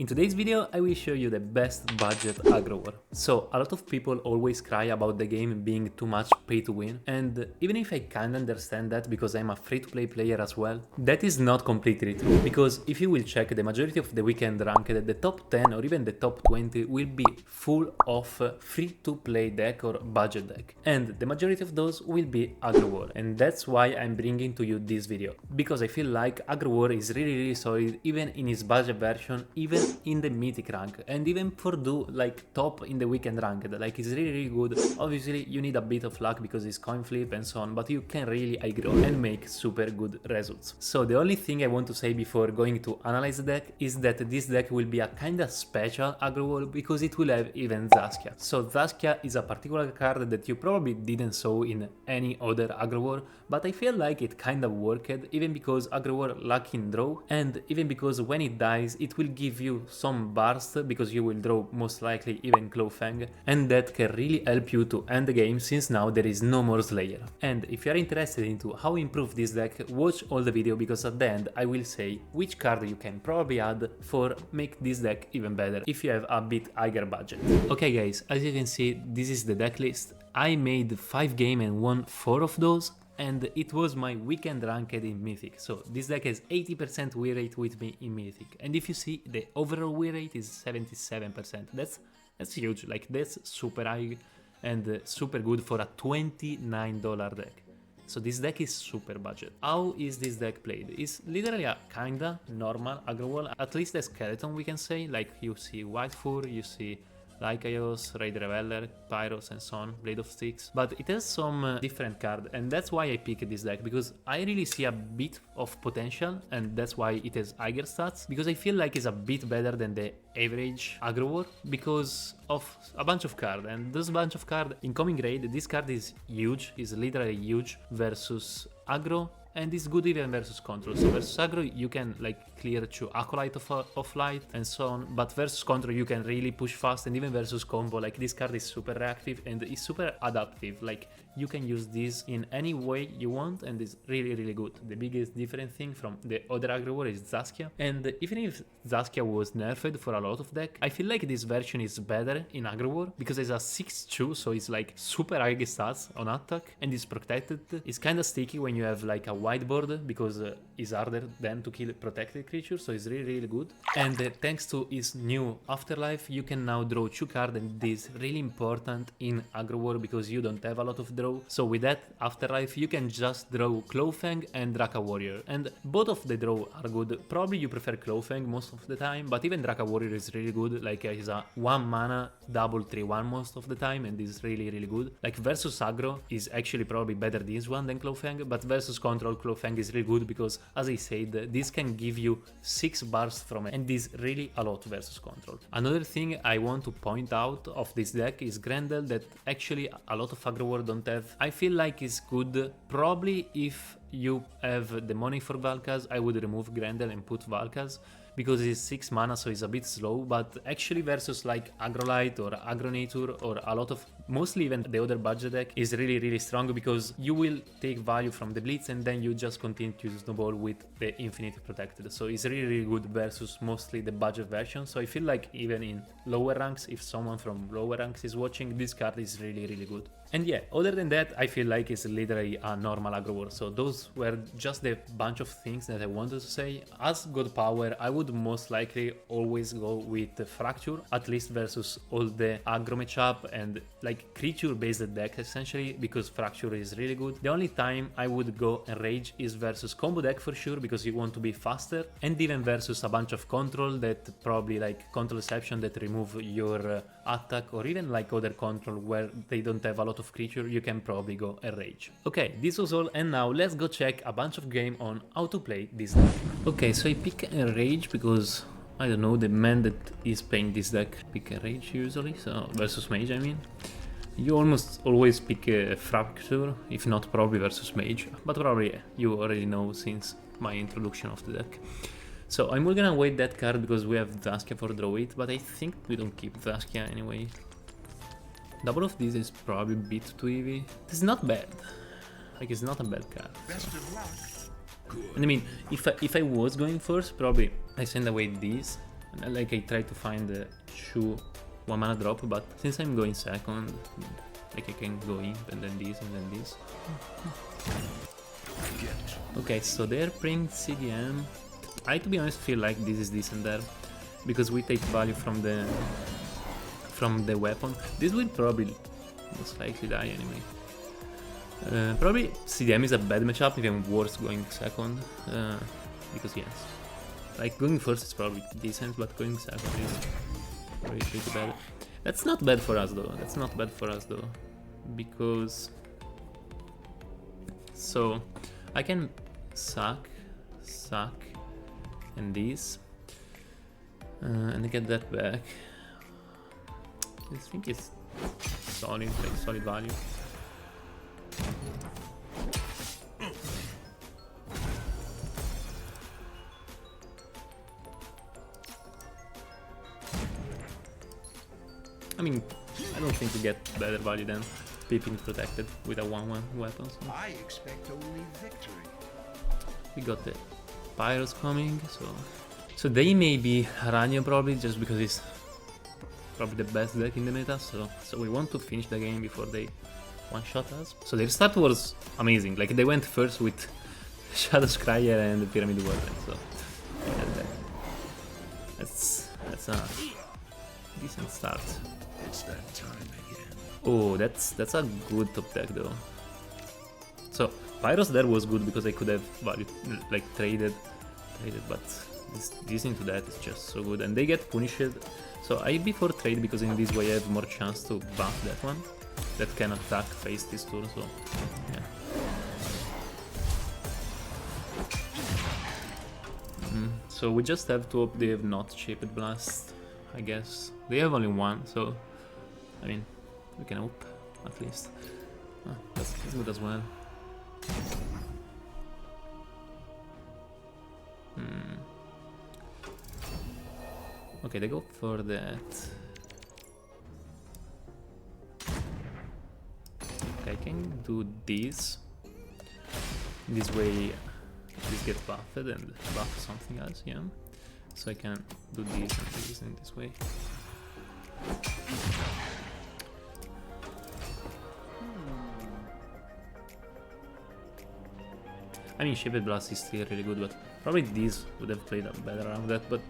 In today's video, I will show you the best budget aggro war. So, a lot of people always cry about the game being too much pay to win, and even if I kinda understand that because I'm a free-to-play player as well, that is not completely true, because if you will check the majority of the weekend ranked, the top 10 or even the top 20 will be full of free-to-play deck or budget deck, and the majority of those will be aggro war, and that's why I'm bringing to you this video, because I feel like aggro war is really solid even in its budget version, even in the mythic rank, and even for do like top in the weekend ranked, like it's really good. Obviously you need a bit of luck because it's coin flip and so on, but you can really aggro and make super good results. So the only thing I want to say before going to analyze the deck is that this deck will be a kinda special aggro wall because it will have even Zaskia. So Zaskia is a particular card that you probably didn't saw in any other aggro war, but I feel like it kinda worked, even because aggro war luck in draw, and even because when it dies it will give you some burst because you will draw most likely even Clawfang, and that can really help you to end the game since now there is no more Slayer. And if you are interested into how improve this deck, watch all the video because at the end I will say which card you can probably add for make this deck even better if you have a bit higher budget. Okay guys, as you can see this is the deck list. I made 5 games and won 4 of those, and it was my weekend ranked in Mythic, so this deck has 80% win rate with me in Mythic, and if you see the overall win rate is 77%, that's huge, like that's super high and super good for a $29 deck. So this deck is super budget. How is this deck played? It's literally a kinda normal aggro wall, at least the skeleton we can say, like you see White Fur, you see Lycaios, Raid Reveller, Pyros and so on, Blade of Sticks, but it has some different cards, and that's why I picked this deck, because I really see a bit of potential, and that's why it has higher stats, because I feel like it's a bit better than the average aggro war, because of a bunch of cards, and this bunch of cards, incoming raid, this card is huge, is literally huge versus aggro, and it's good even versus control. So versus aggro you can like clear to Acolyte of Light and so on, but versus control you can really push fast, and even versus combo, like this card is super reactive and is super adaptive, like you can use this in any way you want, and it's really good. The biggest different thing from the other aggro war is Zaskia, and even if Zaskia was nerfed for a lot of deck, I feel like this version is better in aggro war because it's a 6-2, so it's like super high stats on attack and it's protected. It's kinda sticky when you have like a whiteboard because it's harder than to kill protected creatures, so it's really good. And thanks to his new Afterlife you can now draw 2 cards, and this is really important in aggro war because you don't have a lot of draw. So with that Afterlife you can just draw Clawfang and Draka Warrior, and both of the draw are good. Probably you prefer Clawfang most of the time, but even Draka Warrior is really good, like he's a 1 mana double 3/1 most of the time, and this is really good. Like versus aggro is actually probably better this one than Clawfang, but versus control Clawfang is really good because, as I said, this can give you 6 bars from it, and this is really a lot versus control. Another thing I want to point out of this deck is Grendel, that actually a lot of aggro war don't have. I feel like it's good. Probably if you have the money for Valkas, I would remove Grendel and put Valkas, because it's 6 mana, so it's a bit slow, but actually versus like Agrolite or Agronature or a lot of, mostly even the other budget deck is really strong, because you will take value from the Blitz and then you just continue to snowball with the Infinity Protected, so it's really good versus mostly the budget version. So I feel like even in lower ranks, if someone from lower ranks is watching, this card is really good. And yeah, other than that, I feel like it's literally a normal aggro war. So those were just the bunch of things that I wanted to say. As God Power, I would most likely always go with the Fracture, at least versus all the aggro matchup and like creature based deck essentially, because Fracture is really good. The only time I would go Enrage is versus combo deck for sure, because you want to be faster, and even versus a bunch of control that probably like Control Exception that remove your attack, or even like other control where they don't have a lot of creature, you can probably go Enrage. Okay, this was all, and now let's go check a bunch of game on how to play this deck. Okay, so I pick Enrage because I don't know, the man that is playing this deck pick Enrage usually, so versus Mage I mean. You almost always pick a Fracture, if not probably versus Mage, but probably you already know since my introduction of the deck. So I'm gonna wait that card because we have Zaskia for draw it, but I think we don't keep Zaskia anyway. Double of this is probably a bit too heavy. This is not bad. Like, it's not a bad card. So. And I mean, if I was going first, probably I send away this And like I try to find the Shu 1 mana drop, but since I'm going second, like I can go in and then this and then this. Okay, so they're playing CDM. I, to be honest, feel like this is decent there, because we take value from the weapon. This will probably most likely die anyway. Probably CDM is a bad matchup, even worse going second, because yes, like going first is probably decent, but going second is probably pretty bad. That's not bad for us though, because so I can suck, and this, and get that back. This thing is solid, like solid value. I mean, I don't think we get better value than Pippin protected with a 1/1 weapon. So. I expect only victory. We got the Pyros coming, so they may be Aranio probably, just because it's probably the best deck in the meta. So we want to finish the game before they one-shot us. So their start was amazing. Like they went first with Shadow Scryer and the Pyramid Warden. So yeah, that's a decent start. It's that time again. Oh, that's a good top deck though. So Pyros there was good because I could have value, like traded, but this into that is just so good, and they get punished. So I before trade, because in this way I have more chance to buff that one that can attack face this turn. So yeah. So we just have to hope they have not Shaped Blast. I guess they have only one, so I mean we can hope at least. That's good as well. Okay, they go for that. Okay, I can do this. This way this gets buffed and buff something else, yeah. So I can do this and this in this way. I mean, Shaped Blast is still really good, but probably this would have played better around that, but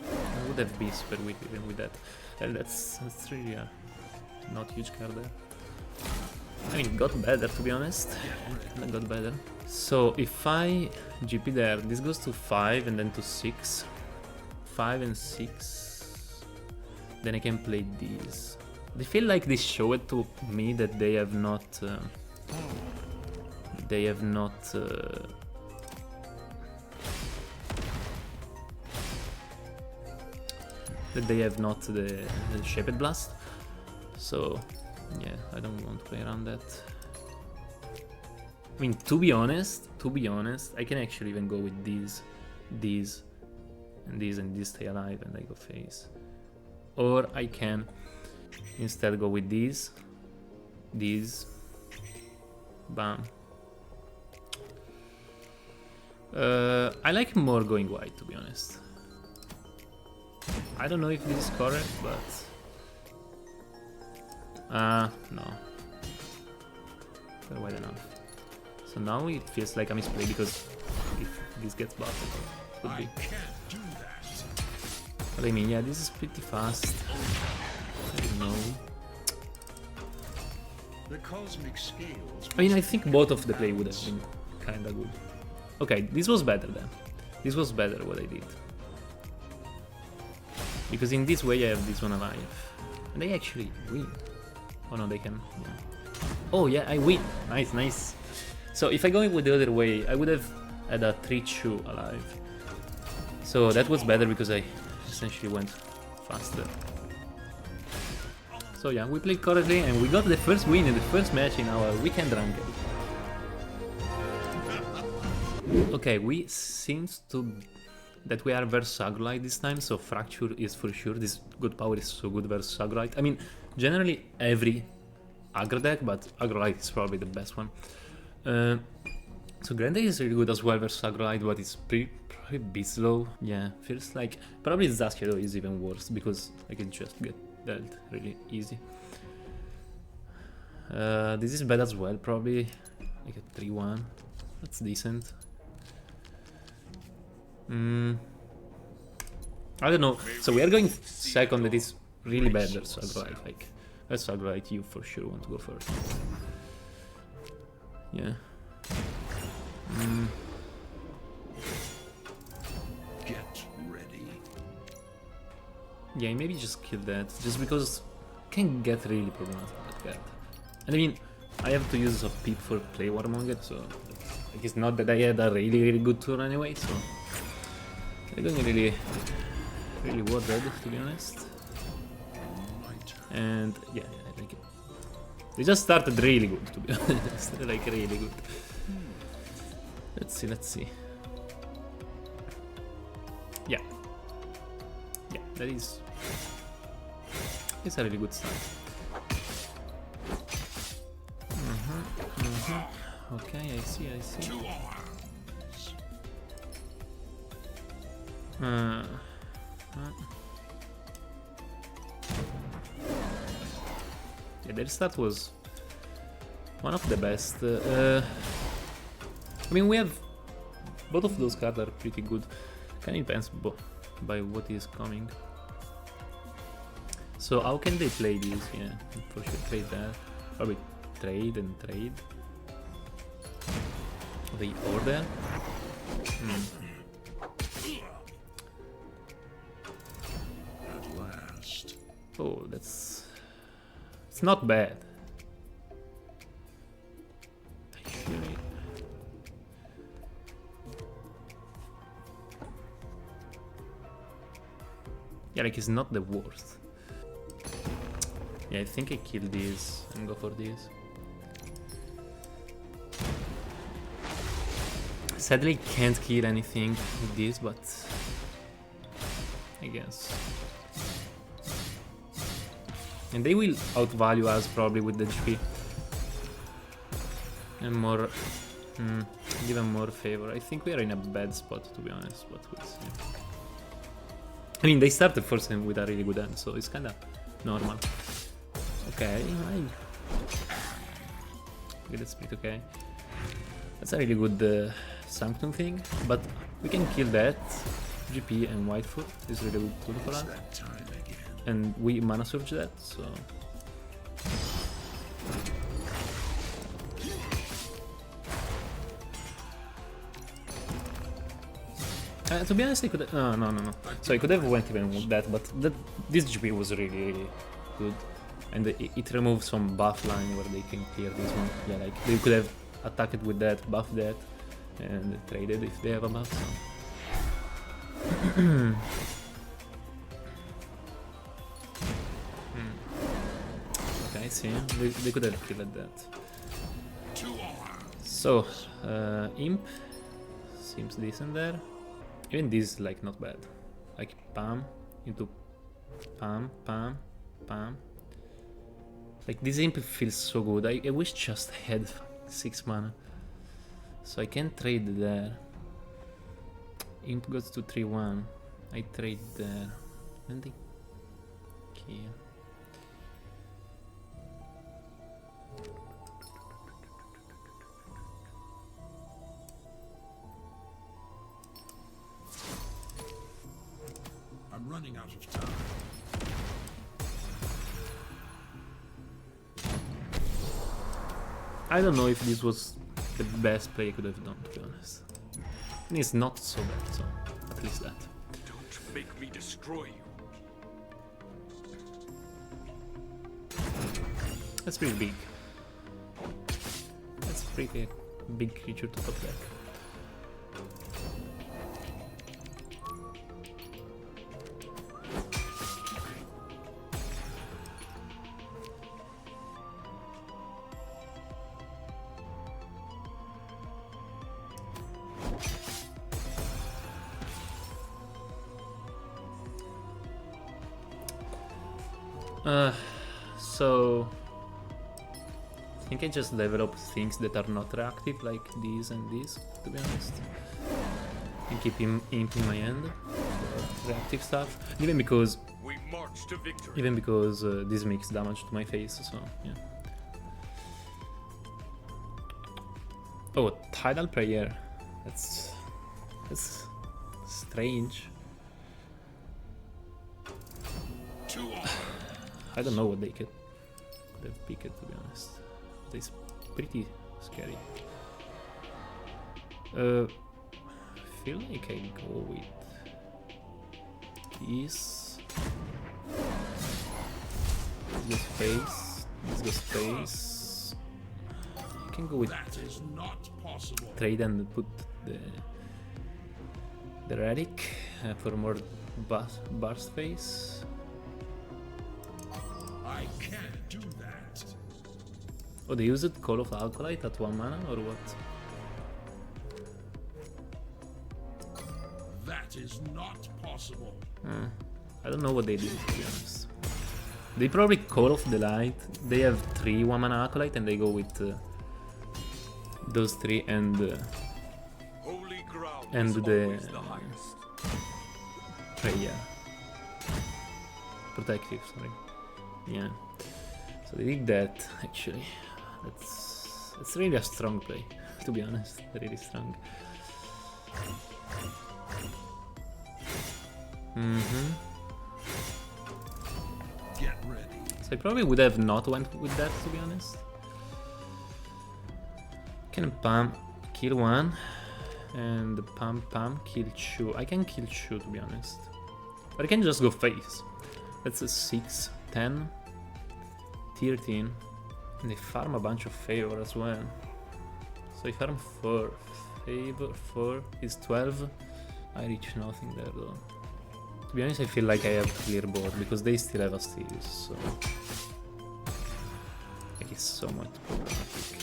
I would have been super weak even with that. And that's really a not huge card there. I mean, it got better, to be honest. It got better. So if I GP there, this goes to 5 and then to 6. 5 and 6. Then I can play these. They feel like they show it to me that they have not... the Shaped Blast. So yeah, I don't want to play around that. I mean, to be honest, I can actually even go with these, and these stay alive and I go face. Or I can instead go with these, bam. I like more going white, to be honest. I don't know if this is correct, but no, they're wide enough. So now it feels like a misplay, because if this gets buffed, it could be. But I mean, yeah, this is pretty fast. I don't know. The cosmic scales. I mean, I think both of the play would have been kinda good. Okay, this was better then. This was better what I did. Because in this way I have this one alive. And they actually win. Oh no, they can... Yeah. Oh yeah, I win! Nice, nice. So if I go with the other way, I would have had a 3-2 alive. So that was better because I essentially went faster. So yeah, we played correctly and we got the first win in the first match in our weekend ranked. Okay, we seems to that we are versus Agrolite this time, so Fracture is for sure. This good power is so good versus Agrolite. I mean, generally every Aggro deck, but Agrolite is probably the best one. So Grande is really good as well versus Aggro, but it's probably a bit slow. Yeah, feels like probably Zaskia though is even worse because I can just get dealt really easy. This is bad as well, probably like a 3-1. That's decent. I don't know. So we are going second. That is really bad versus Aggro. Like versus Aggro, you for sure want to go first. Yeah. Get ready. Yeah, maybe just kill that, just because it can get really problematic like that. And I mean, I have to use a peep for play Warmonger, so like, it's not that I had a really good turn anyway, so I'm going really worried, to be honest. And yeah, I like it. They just started really good, to be honest, like really good. Let's see. Yeah, that is. It's a really good start. Okay, I see. Yeah, their start was one of the best. I mean, we have both of those cards are pretty good. Kind of depends by what is coming. So how can they play these? Yeah, for sure trade that. Probably trade and trade. The order. At last. Oh, it's not bad. Actually. Yeah, like it's not the worst. Yeah, I think I kill these and go for these. Sadly, can't kill anything with this, but I guess. And they will outvalue us probably with the GP. And more, give them more favor. I think we are in a bad spot, to be honest, but we'll see. I mean, they started first with a really good end, so it's kinda normal. Okay, get the split, okay. That's a really good Sanctum thing, but we can kill that. GP and Whitefoot is really good tool for us. And we mana surge that, so. To be honest, I could. No. So I could have went even with that, but this GP was really good. And it removes some buff line where they can clear this one. Yeah, like they could have attacked with that, buffed that, and traded if they have a buff. So. Okay, I see. They could have killed that. So, Imp seems decent there. Even this, like, not bad. Like, Pam into Pam. Like, this Imp feels so good. I wish just had 6 mana. So I can trade there. Imp goes to 3-1. I trade there. And they kill. I'm running out of time. I don't know if this was the best play I could have done, to be honest. And it's not so bad, so at least that. Don't make me destroy you. That's pretty big. That's a pretty big creature to top deck. So I think I just develop things that are not reactive, like these and these, to be honest. And keep imp in my hand for reactive stuff. Even because We march to victory. this makes damage to my face, so yeah. Oh, Tidal Prayer. That's strange. I don't know what they could have picked, to be honest. But it's pretty scary. Feel like I go with this. This goes face. This goes face. I can go with trade and put the relic for more burst face. I can't do that. Oh, they used Call of Alkalite at 1 mana or what? That is not possible. I don't know what they did, to be honest. They probably Call of the Light. They have 3 1 mana Acolyte and they go with those 3 and Holy ground and is the always the highest. Prayer. Protective, sorry. Yeah. So they did that, actually. That's really a strong play, to be honest. Really strong. Get ready. So I probably would have not went with that, to be honest. Can pump, kill 1, and pump, kill 2. I can kill 2, to be honest. But I can just go face. That's a 6, 10, 13. And they farm a bunch of favor as well. So I farm 4. Favor 4 is 12. I reach nothing there though. To be honest, I feel like I have clear board because they still have a Asterius, so like it's so much problematic.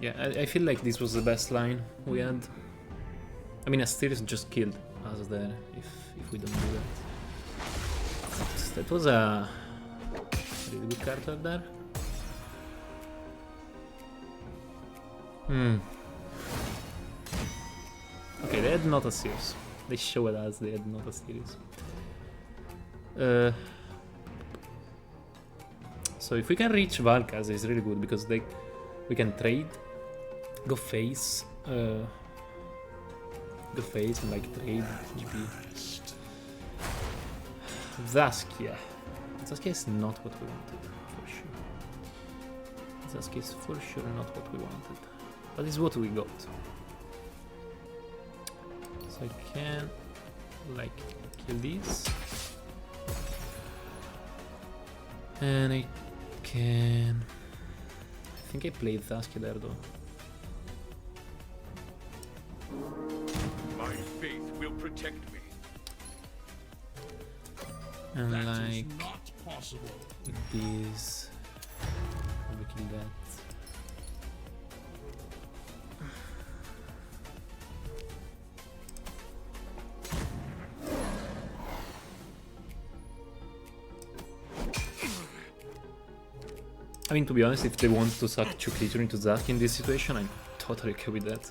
Yeah, I feel like this was the best line we had. I mean, Asterius just killed us there if we don't do that. That was a really good card out there. Okay, they had not a series. They showed us they had not a series. So if we can reach Valkas, it's really good because we can trade, go face and like trade GP. Zaskia. Zaskia is not what we wanted, for sure. Zaskia is for sure not what we wanted. But it's what we got. So I can like kill this. And I can... I think I played Zaskia there though. My faith will protect me. And That like is not possible. with this, we kill that. I mean, to be honest, if they want to suck 2 creatures into Zaskia in this situation, I'm totally okay with that.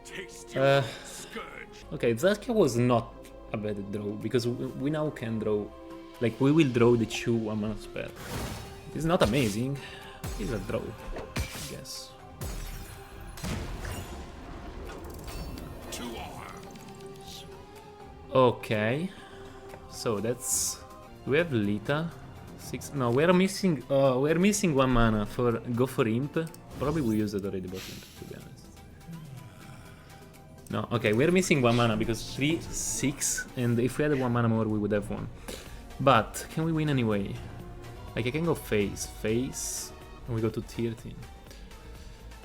Taste your Uh, scourge. Okay, Zaskia was not a bad draw, because we now can draw, like we will draw the 2 1 mana spell. It's not amazing, it's a draw, I guess. 2 arms. Okay, so that's, we have Lita, 6, no, we're missing 1 mana for, go for Imp, probably we used it already, but to be honest. No, okay, we're missing 1 mana because 3, 6, and if we had 1 mana more, we would have won. But can we win anyway? Like I can go face, and we go to 13.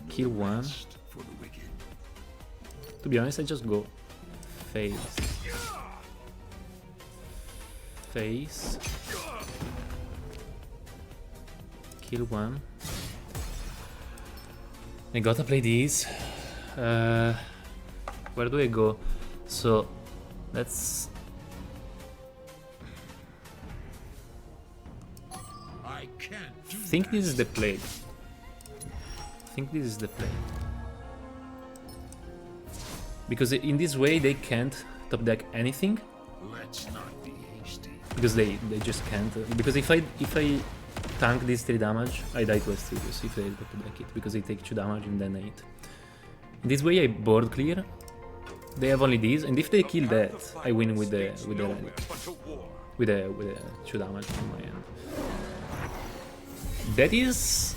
Kill 1. For the wicked. To be honest, I just go face, kill 1. I gotta play these. Where do I go? So let's... I can't do I think that. this is the play. I think this is the play. Because in this way they can't top deck anything. Let's not be hasty. Because they just can't. Because if I tank this 3 damage, I die to Astridius if they top deck it. Because they take 2 damage and then 8. In this way I board clear. They have only these, and if they kill that, I win with the relic. With the 2 damage from my end. That is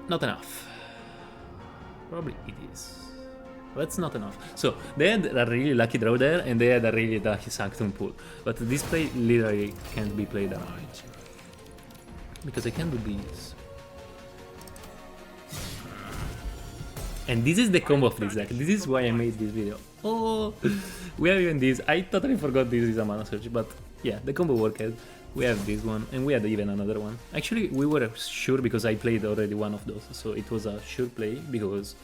not enough. Probably it is. That's not enough. So they had a really lucky draw there, and they had a really lucky Sanctum pull. But this play literally can't be played around. Because I can do this. And this is the combo of this deck. This is why I made this video. Oh, we have even this. I totally forgot this is a mana search, but yeah, the combo worked. We have this one, and we had even another one. Actually, we were sure because I played already one of those, so it was a sure play because,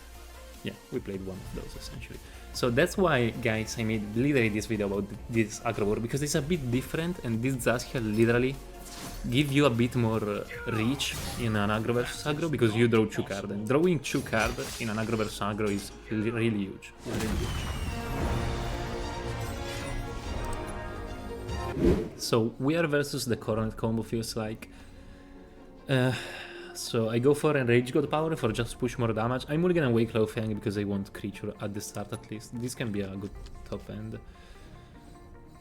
yeah, we played one of those essentially. So that's why, guys, I made literally this video about this Aggro war, because it's a bit different, and this Zaskia literally give you a bit more reach in an Aggro versus Aggro, because you draw 2 cards, and drawing 2 cards in an Aggro versus Aggro is really huge. Really huge. So we are versus the Coronet combo, feels like. So I go for Enrage God Power for just push more damage. I'm mulligan away Clawfang because I want creature at the start at least. This can be a good top end.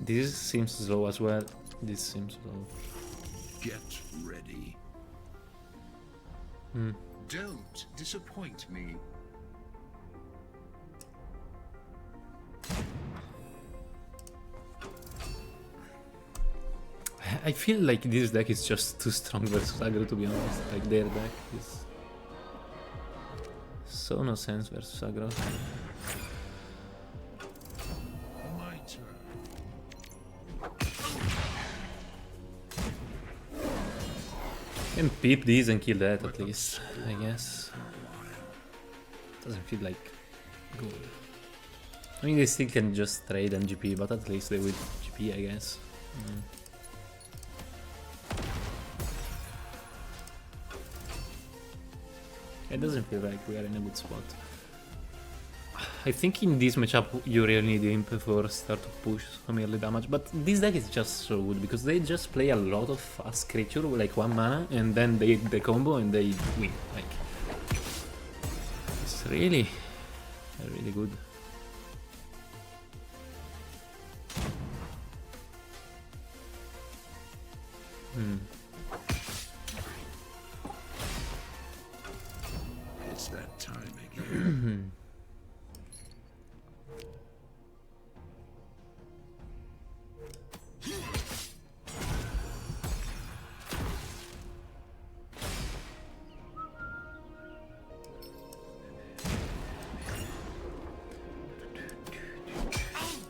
This seems slow as well. This seems slow. Get ready. Don't disappoint me. I feel like this deck is just too strong versus Aggro, to be honest. Like their deck is so no sense versus Aggro. My turn. Can peep these and kill that at least, I guess. Doesn't feel like good. I mean, they still can just trade and GP, but at least they will GP, I guess. It doesn't feel like we are in a good spot. I think in this matchup you really need Imp for start to push some early damage, but this deck is just so good because they just play a lot of fast creature with like 1 mana and then they the combo and they win. Like, it's really good. It's that time again.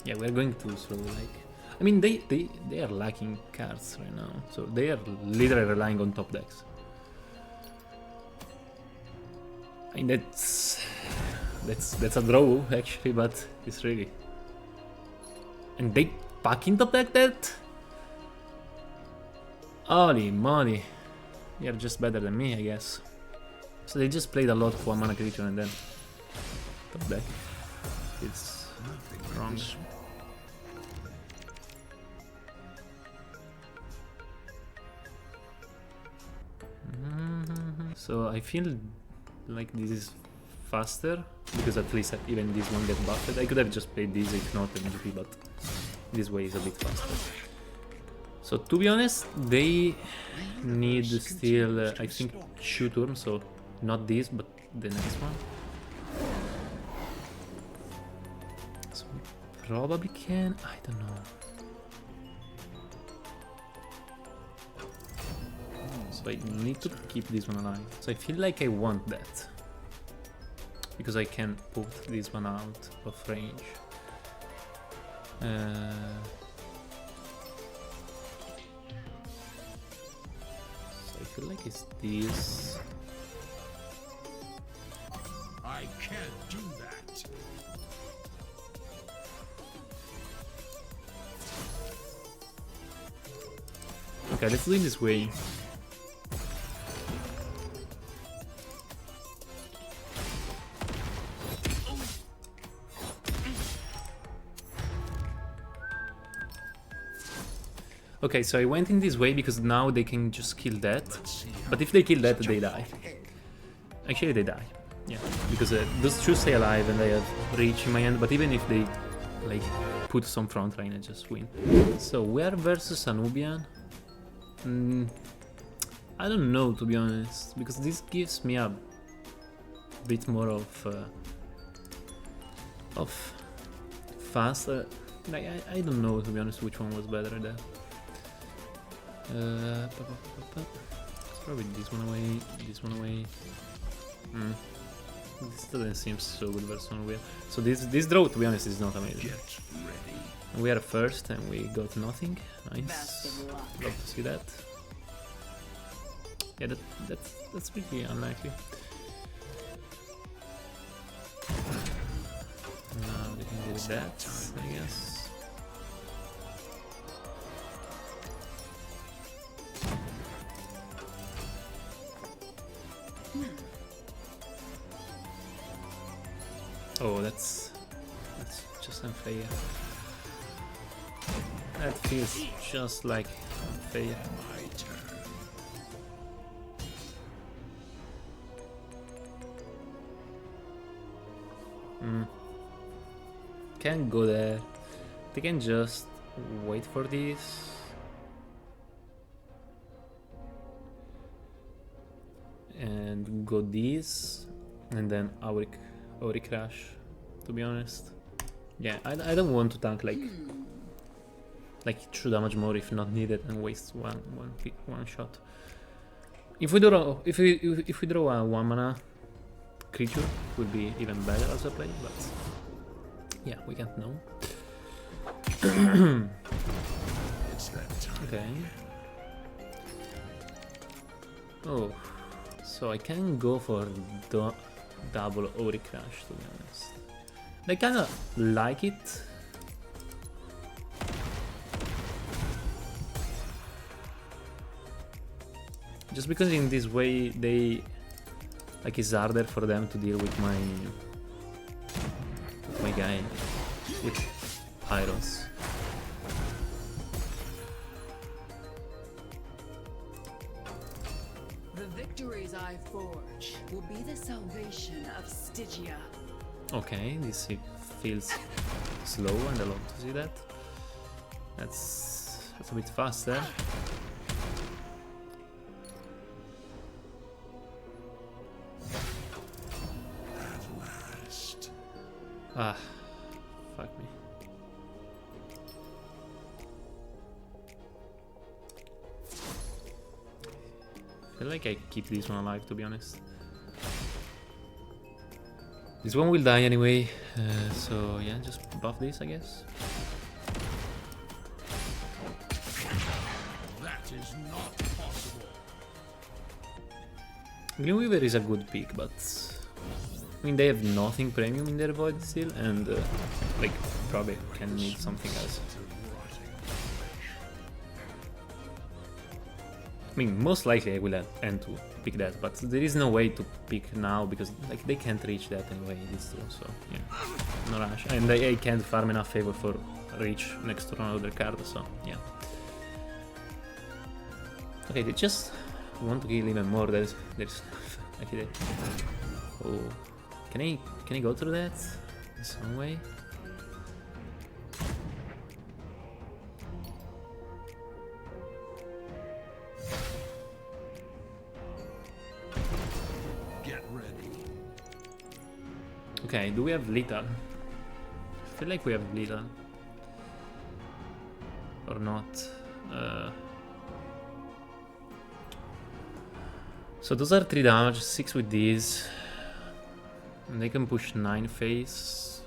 Yeah, we're going too slow, like... I mean, they are lacking cards right now, so they are literally relying on top decks. I mean, that's a draw, actually, but it's really... And they fucking top deck that? Holy moly. You're just better than me, I guess. So they just played a lot of 1 mana creature and then top deck. It's wrong. So I feel like this is faster because at least even this one gets buffed. I could have just played this if not MGP, but this way is a bit faster. So to be honest, they need still I think 2 turns, so not this but the next one. So we probably can, I don't know. So I need to keep this one alive. So I feel like I want that. Because I can put this one out of range. So I feel like it's this. I can't do that. Okay, let's do it this way. Okay, so I went in this way because now they can just kill that. But if they kill that, they die. Actually, they die. Yeah, because those two stay alive and I have reach in my hand. But even if they like put some front line, I just win. So where versus Anubian? I don't know, to be honest, because this gives me a bit more of fast. Like I don't know, to be honest, which one was better there. Let's probably this one away, this one away. This doesn't seem so good versus Anubian. So this draw, to be honest, is not amazing. We are first and we got nothing. Nice. Love to see that. Yeah, that's pretty unlikely. Now we can do that, I guess. Oh, that's just unfair. That feels just like unfair. Can't go there. They can just wait for this. And go this. And then Auric Crash, to be honest. Yeah, I don't want to tank like 2 damage more if not needed and waste one shot. If we draw a 1 mana creature, it would be even better as a play, but yeah, we can't know. Okay. Oh, so I can go for double Auric Crash, to be honest. I kinda like it. Just because in this way they like it's harder for them to deal with my guy with Pyros. The victories I forge will be the salvation of Stygia. Okay, this feels slow and I love to see that. That's a bit faster. Ah, fuck me. I feel like I keep this one alive, to be honest. This one will die anyway, so yeah, just buff this, I guess. That is not possible. Gleamweaver is a good pick, but I mean, they have nothing premium in their void still, and like probably can need something else. I mean, most likely I will end to pick that, but there is no way to pick now because like they can't reach that anyway. It's true, so yeah, no rush, and I can't farm enough favor for reach next to another card, so yeah. Okay, they just want to kill even more. There's okay. Oh. Can I go through that in some way? Get ready. Okay, do we have lethal? I feel like we have lethal. Or not. So those are 3 damage, 6 with these. And they can push 9 face.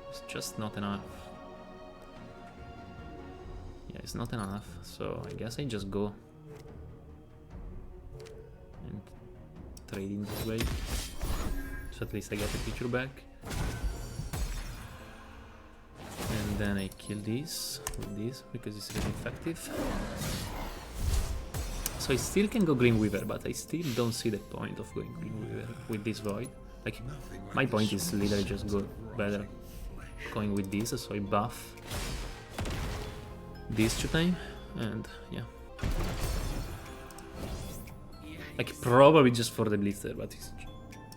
It's just not enough. Yeah, it's not enough. So I guess I just go and trade in this way. So at least I get the creature back. And then I kill this with this because it's really effective. So I still can go Green Weaver, but I still don't see the point of going Green Weaver with this Void. Like, my point is literally just go better going with this, so I buff these 2 times, and yeah. Like, probably just for the Blitzer, but it's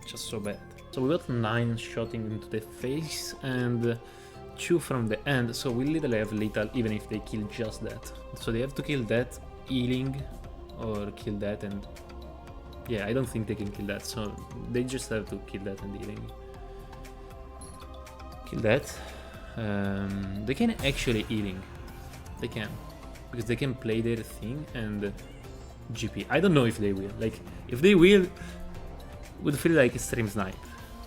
just so bad. So we got 9 shotting into the face, and 2 from the end, so we literally have lethal even if they kill just that. So they have to kill that, healing, or kill that, and yeah, I don't think they can kill that, so they just have to kill that and healing. Kill that. They can actually healing. They can, because they can play their thing and GP. I don't know if they will. Like, if they will, would feel like a stream snipe.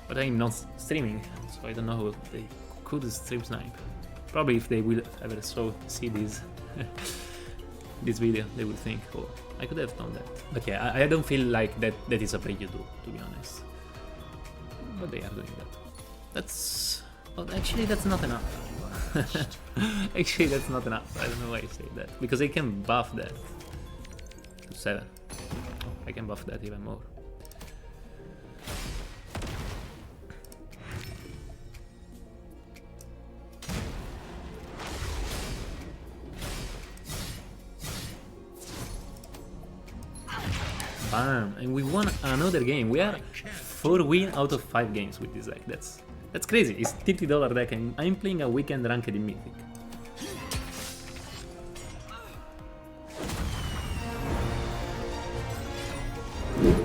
But I'm not streaming, so I don't know if they could stream snipe. Probably if they will ever see this this video, they will think, oh, I could have done that. But yeah, I don't feel like that is a play you do, to be honest. But they are doing that. That's... well, actually, that's not enough. Actually, that's not enough. I don't know why I say that. Because I can buff that to 7. I can buff that even more. Bam! And we won another game. We are 4 wins out of 5 games with this deck. That's crazy. It's $50 deck and I'm playing a weekend ranked in Mythic.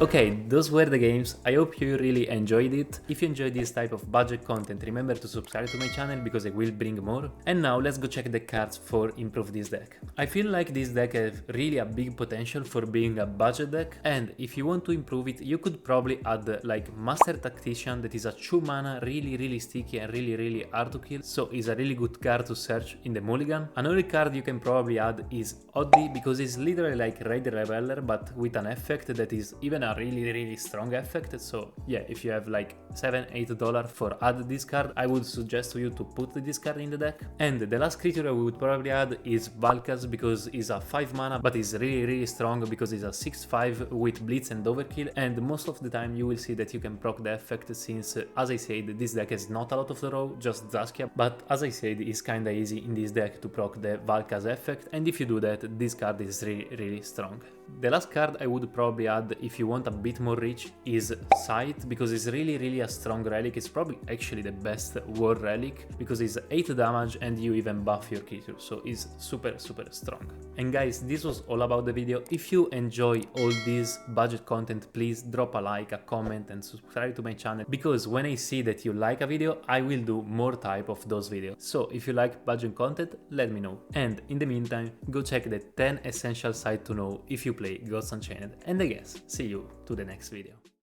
Okay, those were the games. I hope you really enjoyed it. If you enjoyed this type of budget content, remember to subscribe to my channel because I will bring more. And now let's go check the cards for improve this deck. I feel like this deck has really a big potential for being a budget deck, and if you want to improve it, you could probably add like Master Tactician, that is a 2 mana, really sticky and really hard to kill, so it's a really good card to search in the mulligan. Another card you can probably add is Oddly, because it's literally like Raid Reveller but with an effect that is even a really strong effect. So yeah, if you have like $7-8 for add this card, I would suggest to you to put this card in the deck. And the last creature I would probably add is Valkas, because it's a 5 mana but it's really strong because it's a 6/5 with Blitz and Overkill, and most of the time you will see that you can proc the effect, since as I said, this deck has not a lot of draw, just Zaskia, but as I said, it's kinda easy in this deck to proc the Valkas effect, and if you do that, this card is really strong. The last card I would probably add, if you want a bit more reach, is Sight, because it's really a strong relic. It's probably actually the best war relic, because it's 8 damage and you even buff your creature, so it's super strong. And guys, this was all about the video. If you enjoy all this budget content, please drop a like, a comment and subscribe to my channel, because when I see that you like a video, I will do more type of those videos. So if you like budget content, let me know. And in the meantime, go check the 10 essential sites to know if you play Unchained, and I guess see you to the next video.